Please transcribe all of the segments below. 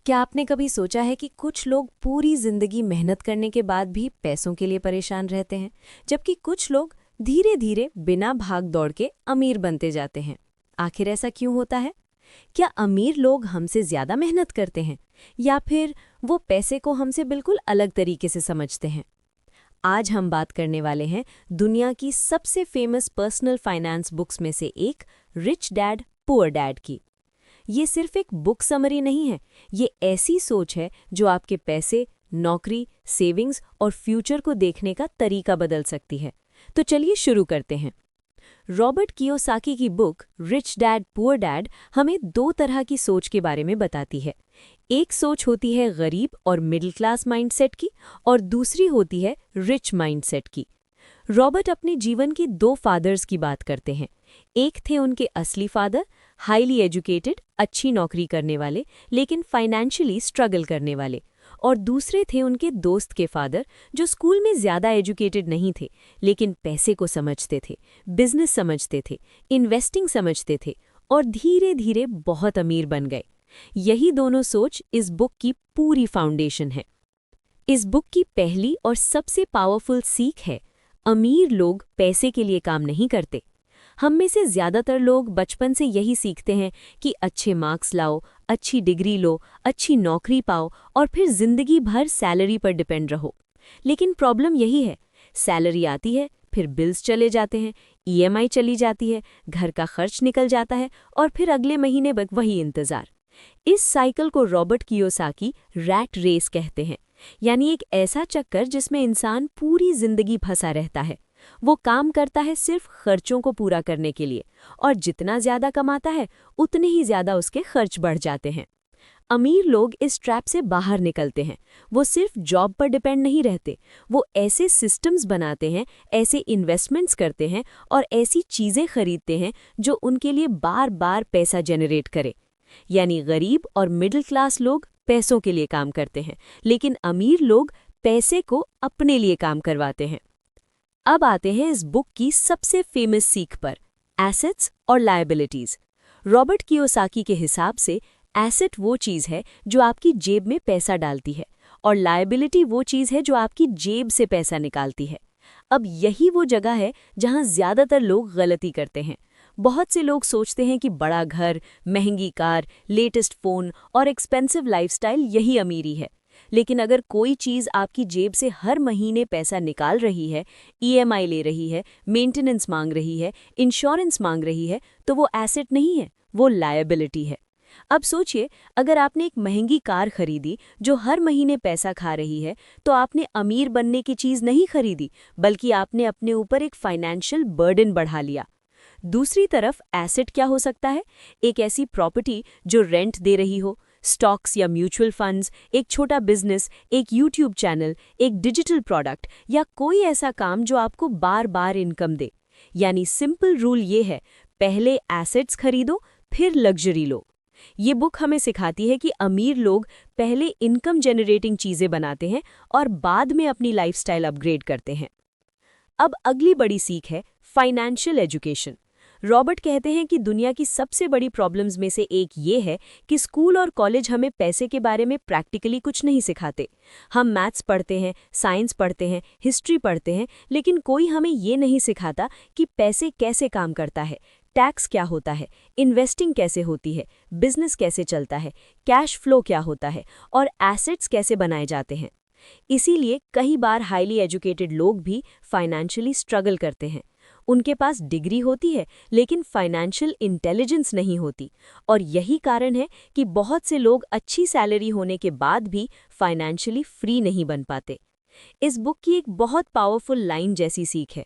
क्या आपने कभी सोचा है कि कुछ लोग पूरी जिंदगी मेहनत करने के बाद भी पैसों के लिए परेशान रहते हैं, जबकि कुछ लोग धीरे धीरे बिना भाग दौड़ के अमीर बनते जाते हैं? आखिर ऐसा क्यों होता है? क्या अमीर लोग हमसे ज्यादा मेहनत करते हैं, या फिर वो पैसे को हमसे बिल्कुल अलग तरीके से समझते हैं? आज हम बात करने वाले हैं दुनिया की सबसे फेमस पर्सनल फाइनेंस बुक्स में से एक, रिच डैड पुअर डैड की। ये सिर्फ एक बुक समरी नहीं है, ये ऐसी सोच है जो आपके पैसे, नौकरी, सेविंग्स और फ्यूचर को देखने का तरीका बदल सकती है। तो चलिए शुरू करते हैं। रॉबर्ट कियोसाकी की book rich dad poor dad हमें दो तरह की सोच के बारे में बताती है। एक सोच होती है गरीब और मिडिल क्लास माइंडसेट की, और दूसरी होती है रिच माइंडसेट की। रॉबर्ट अपने जीवन के दो फादर्स की बात करते हैं। एक थे उनके असली फादर, हाईली एजुकेटेड, अच्छी नौकरी करने वाले लेकिन फाइनेंशियली स्ट्रगल करने वाले, और दूसरे थे उनके दोस्त के फादर, जो स्कूल में ज़्यादा एजुकेटेड नहीं थे लेकिन पैसे को समझते थे, बिजनेस समझते थे, इन्वेस्टिंग समझते थे, और धीरे धीरे बहुत अमीर बन गए। यही दोनों सोच इस बुक की पूरी फाउंडेशन है। इस बुक की पहली और सबसे पावरफुल सीख है, अमीर लोग पैसे के लिए काम नहीं करते। हम में से ज़्यादातर लोग बचपन से यही सीखते हैं कि अच्छे मार्क्स लाओ, अच्छी डिग्री लो, अच्छी नौकरी पाओ और फिर ज़िंदगी भर सैलरी पर डिपेंड रहो। लेकिन प्रॉब्लम यही है, सैलरी आती है, फिर बिल्स चले जाते हैं, ईएमआई चली जाती है, घर का खर्च निकल जाता है, और फिर अगले महीने वही इंतज़ार। इस साइकिल को रॉबर्ट कियोसाकी रैट रेस कहते हैं, यानी एक ऐसा चक्कर जिसमें इंसान पूरी जिंदगी फंसा रहता है। वो काम करता है सिर्फ खर्चों को पूरा करने के लिए, और जितना ज्यादा कमाता है उतने ही ज्यादा उसके खर्च बढ़ जाते हैं। अमीर लोग इस ट्रैप से बाहर निकलते हैं। वो सिर्फ जॉब पर डिपेंड नहीं रहते, वो ऐसे सिस्टम्स बनाते हैं, ऐसे इन्वेस्टमेंट्स करते हैं और ऐसी चीज़ें खरीदते हैं जो उनके लिए बार बार पैसा जनरेट करे। यानी गरीब और मिडिल क्लास लोग पैसों के लिए काम करते हैं, लेकिन अमीर लोग पैसे को अपने लिए काम करवाते हैं। अब आते हैं इस बुक की सबसे फेमस सीख पर, एसेट्स और लायबिलिटीज। रॉबर्ट कियोसाकी के हिसाब से एसेट वो चीज़ है जो आपकी जेब में पैसा डालती है, और लायबिलिटी वो चीज़ है जो आपकी जेब से पैसा निकालती है। अब यही वो जगह है जहां ज़्यादातर लोग गलती करते हैं। बहुत से लोग सोचते हैं कि बड़ा घर, महंगी कार, लेटेस्ट फ़ोन और एक्सपेंसिव लाइफस्टाइल यही अमीरी है। लेकिन अगर कोई चीज़ आपकी जेब से हर महीने पैसा निकाल रही है, ईएमआई ले रही है, मेंटेनेंस मांग रही है, इंश्योरेंस मांग रही है, तो वो एसेट नहीं है, वो लायबिलिटी है। अब सोचिए, अगर आपने एक महंगी कार खरीदी जो हर महीने पैसा खा रही है, तो आपने अमीर बनने की चीज़ नहीं खरीदी, बल्कि आपने अपने ऊपर एक फाइनेंशियल बर्डन बढ़ा लिया। दूसरी तरफ एसेट क्या हो सकता है? एक ऐसी प्रॉपर्टी जो रेंट दे रही हो, स्टॉक्स या म्यूचुअल फंड्स, एक छोटा बिजनेस, एक यूट्यूब चैनल, एक डिजिटल प्रोडक्ट, या कोई ऐसा काम जो आपको बार बार इनकम दे। यानी सिंपल रूल ये है, पहले एसेट्स खरीदो, फिर लग्जरी लो। ये बुक हमें सिखाती है कि अमीर लोग पहले इनकम जनरेटिंग चीज़ें बनाते हैं और बाद में अपनी लाइफस्टाइल अपग्रेड करते हैं। अब अगली बड़ी सीख है फाइनेंशियल एजुकेशन। रॉबर्ट कहते हैं कि दुनिया की सबसे बड़ी प्रॉब्लम्स में से एक ये है कि स्कूल और कॉलेज हमें पैसे के बारे में प्रैक्टिकली कुछ नहीं सिखाते। हम मैथ्स पढ़ते हैं, साइंस पढ़ते हैं, हिस्ट्री पढ़ते हैं, लेकिन कोई हमें ये नहीं सिखाता कि पैसे कैसे काम करता है, टैक्स क्या होता है, इन्वेस्टिंग कैसे होती है, बिजनेस कैसे चलता है, कैश फ्लो क्या होता है, और एसेट्स कैसे बनाए जाते हैं। इसीलिए कई बार हाईली एजुकेटेड लोग भी फाइनेंशियली स्ट्रगल करते हैं। उनके पास डिग्री होती है लेकिन फाइनेंशियल इंटेलिजेंस नहीं होती, और यही कारण है कि बहुत से लोग अच्छी सैलरी होने के बाद भी फाइनेंशियली फ्री नहीं बन पाते। इस बुक की एक बहुत पावरफुल लाइन जैसी सीख है,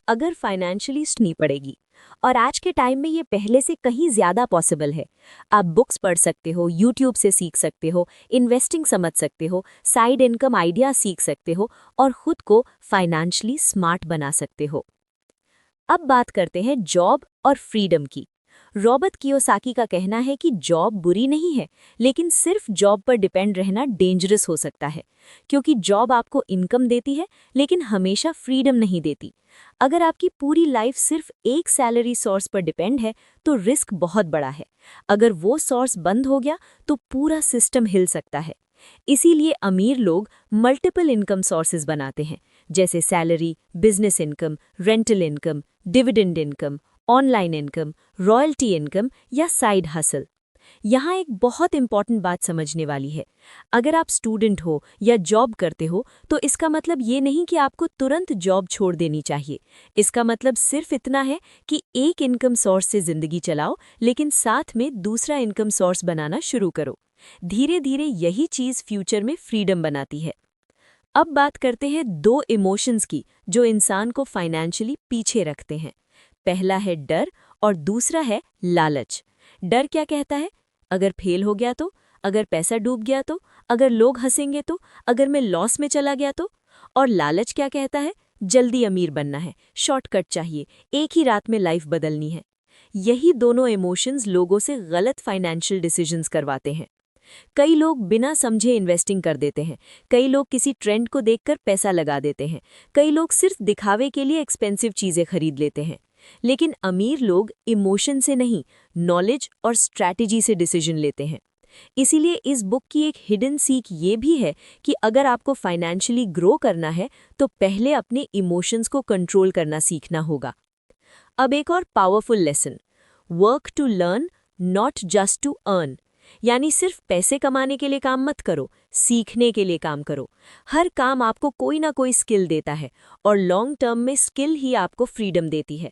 अगर फाइनेंशियली नहीं पड़ेगी। और आज के टाइम में ये पहले से कहीं ज़्यादा पॉसिबल है। आप बुक्स पढ़ सकते हो, यूट्यूब से सीख सकते हो, इन्वेस्टिंग समझ सकते हो, साइड इनकम आइडिया सीख सकते हो, और खुद को फाइनेंशियली स्मार्ट बना सकते हो। अब बात करते हैं जॉब और फ्रीडम की। रॉबर्ट कियोसाकी का कहना है कि जॉब बुरी नहीं है, लेकिन सिर्फ जॉब पर डिपेंड रहना डेंजरस हो सकता है, क्योंकि जॉब आपको इनकम देती है लेकिन हमेशा फ्रीडम नहीं देती। अगर आपकी पूरी लाइफ सिर्फ एक सैलरी सोर्स पर डिपेंड है तो रिस्क बहुत बड़ा है। अगर वो सोर्स बंद हो गया तो पूरा सिस्टम हिल सकता है। इसीलिए अमीर लोग मल्टीपल इनकम सोर्सेज बनाते हैं, जैसे salary, business income, rental income, dividend income, online income, royalty income या साइड हसल। यहाँ एक बहुत इंपॉर्टेंट बात समझने वाली है। अगर आप स्टूडेंट हो या जॉब करते हो तो इसका मतलब ये नहीं कि आपको तुरंत जॉब छोड़ देनी चाहिए। इसका मतलब सिर्फ इतना है कि एक इनकम सोर्स से जिंदगी चलाओ, लेकिन साथ में दूसरा इनकम सोर्स बनाना शुरू करो। धीरे धीरे यही चीज़ फ्यूचर में फ्रीडम बनाती है। अब बात करते हैं दो इमोशंस की जो इंसान को फाइनेंशियली पीछे रखते हैं। पहला है डर और दूसरा है लालच। डर क्या कहता है? अगर फेल हो गया तो, अगर पैसा डूब गया तो, अगर लोग हंसेंगे तो, अगर मैं लॉस में चला गया तो। और लालच क्या कहता है? जल्दी अमीर बनना है, शॉर्टकट चाहिए, एक ही रात में लाइफ बदलनी है। यही दोनों इमोशंस लोगों से गलत फाइनेंशियल डिसीजंस करवाते हैं। कई लोग बिना समझे इन्वेस्टिंग कर देते हैं, कई लोग किसी ट्रेंड को देखकर पैसा लगा देते हैं, कई लोग सिर्फ दिखावे के लिए एक्सपेंसिव चीज़ें खरीद लेते हैं। लेकिन अमीर लोग इमोशन से नहीं, नॉलेज और स्ट्रैटेजी से डिसीजन लेते हैं। इसीलिए इस बुक की एक हिडन सीख ये भी है कि अगर आपको फाइनेंशियली ग्रो करना है तो पहले अपने इमोशंस को कंट्रोल करना सीखना होगा। अब एक और powerful lesson, work to learn not just to earn. यानी सिर्फ पैसे कमाने के लिए काम मत करो, सीखने के लिए काम करो। हर काम आपको कोई ना कोई स्किल देता है और लॉन्ग टर्म में स्किल ही आपको फ्रीडम देती है।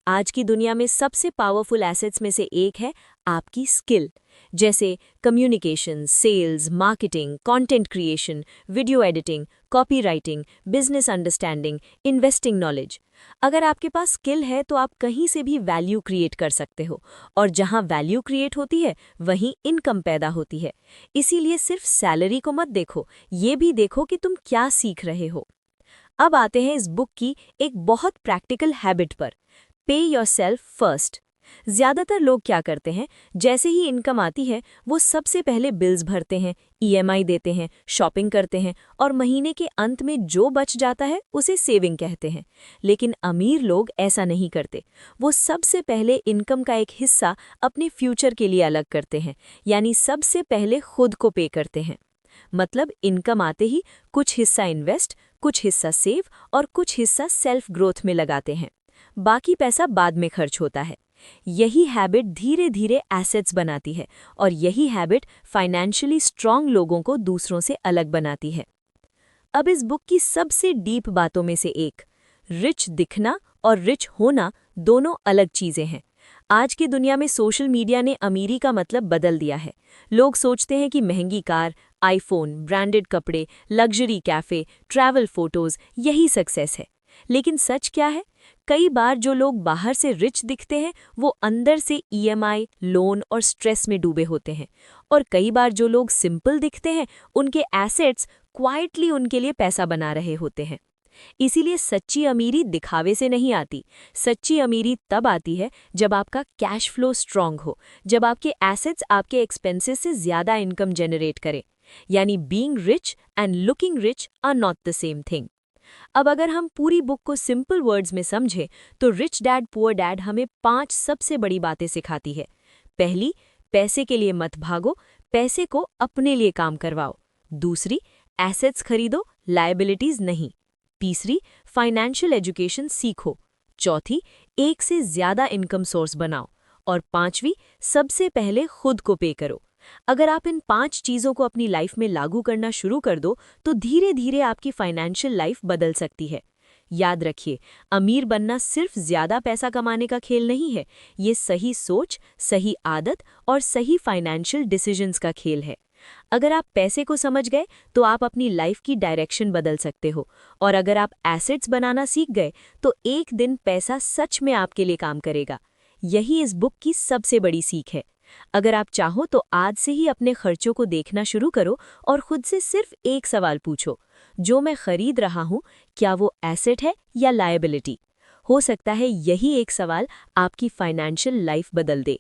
आज की दुनिया में सबसे पावरफुल एसेट्स में से एक है आपकी स्किल, जैसे communication, sales, marketing, content creation, video editing, copywriting, business understanding, investing knowledge. अगर आपके पास स्किल है तो आप कहीं से भी वैल्यू क्रिएट कर सकते हो, और जहां वैल्यू क्रिएट होती है वहीं इनकम पैदा होती है। इसीलिए सिर्फ सैलरी को मत देखो, ये भी देखो कि तुम क्या सीख रहे हो। अब आते हैं इस बुक की एक बहुत प्रैक्टिकल हैबिट पर, पे योरसेल्फ फर्स्ट। ज्यादातर लोग क्या करते हैं, जैसे ही इनकम आती है वो सबसे पहले बिल्स भरते हैं, ईएमआई देते हैं, शॉपिंग करते हैं और महीने के अंत में जो बच जाता है उसे सेविंग कहते हैं। लेकिन अमीर लोग ऐसा नहीं करते। वो सबसे पहले इनकम का एक हिस्सा अपने फ्यूचर के लिए अलग करते हैं, यानी सबसे पहले खुद को पे करते हैं। मतलब इनकम आते ही कुछ हिस्सा इन्वेस्ट, कुछ हिस्सा सेव और कुछ हिस्सा सेल्फ ग्रोथ में लगाते हैं। बाकी पैसा बाद में खर्च होता है। यही हैबिट धीरे धीरे एसेट्स बनाती है और यही हैबिट फाइनेंशियली स्ट्रांग लोगों को दूसरों से अलग बनाती है। अब इस बुक की सबसे डीप बातों में से एक, रिच दिखना और रिच होना दोनों अलग चीज़ें हैं। आज की दुनिया में सोशल मीडिया ने अमीरी का मतलब बदल दिया है। लोग सोचते हैं कि महंगी कार, आईफोन, ब्रांडेड कपड़े, लग्जरी कैफ़े, ट्रैवल फोटोज़ यही सक्सेस है। लेकिन सच क्या है? कई बार जो लोग बाहर से रिच दिखते हैं वो अंदर से ईएमआई, लोन और स्ट्रेस में डूबे होते हैं। और कई बार जो लोग सिंपल दिखते हैं उनके एसेट्स क्वाइटली उनके लिए पैसा बना रहे होते हैं। इसीलिए सच्ची अमीरी दिखावे से नहीं आती। सच्ची अमीरी तब आती है जब आपका कैश फ्लो स्ट्रांग हो, जब आपके एसेट्स आपके एक्सपेंसेस से ज़्यादा इनकम जनरेट करें। यानी being rich and looking rich are not the same thing. अब अगर हम पूरी बुक को सिंपल वर्ड्स में समझें तो रिच डैड पुअर डैड हमें 5 सबसे बड़ी बातें सिखाती है। पहली, पैसे के लिए मत भागो, पैसे को अपने लिए काम करवाओ। दूसरी, एसेट्स खरीदो, लायबिलिटीज नहीं। तीसरी, फाइनेंशियल एजुकेशन सीखो। चौथी, एक से ज़्यादा इनकम सोर्स बनाओ। और पांचवी, सबसे पहले खुद को पे करो। अगर आप इन 5 चीज़ों को अपनी लाइफ में लागू करना शुरू कर दो तो धीरे धीरे आपकी फाइनेंशियल लाइफ बदल सकती है। याद रखिए, अमीर बनना सिर्फ ज़्यादा पैसा कमाने का खेल नहीं है, ये सही सोच, सही आदत और सही फाइनेंशियल डिसीजंस का खेल है। अगर आप पैसे को समझ गए तो आप अपनी लाइफ की डायरेक्शन बदल सकते हो, और अगर आप एसेट्स बनाना सीख गए तो एक दिन पैसा सच में आपके लिए काम करेगा। यही इस बुक की सबसे बड़ी सीख है। अगर आप चाहो तो आज से ही अपने खर्चों को देखना शुरू करो और खुद से सिर्फ एक सवाल पूछो, जो मैं खरीद रहा हूँ क्या वो एसेट है या लायबिलिटी? हो सकता है यही एक सवाल आपकी फाइनेंशियल लाइफ बदल दे।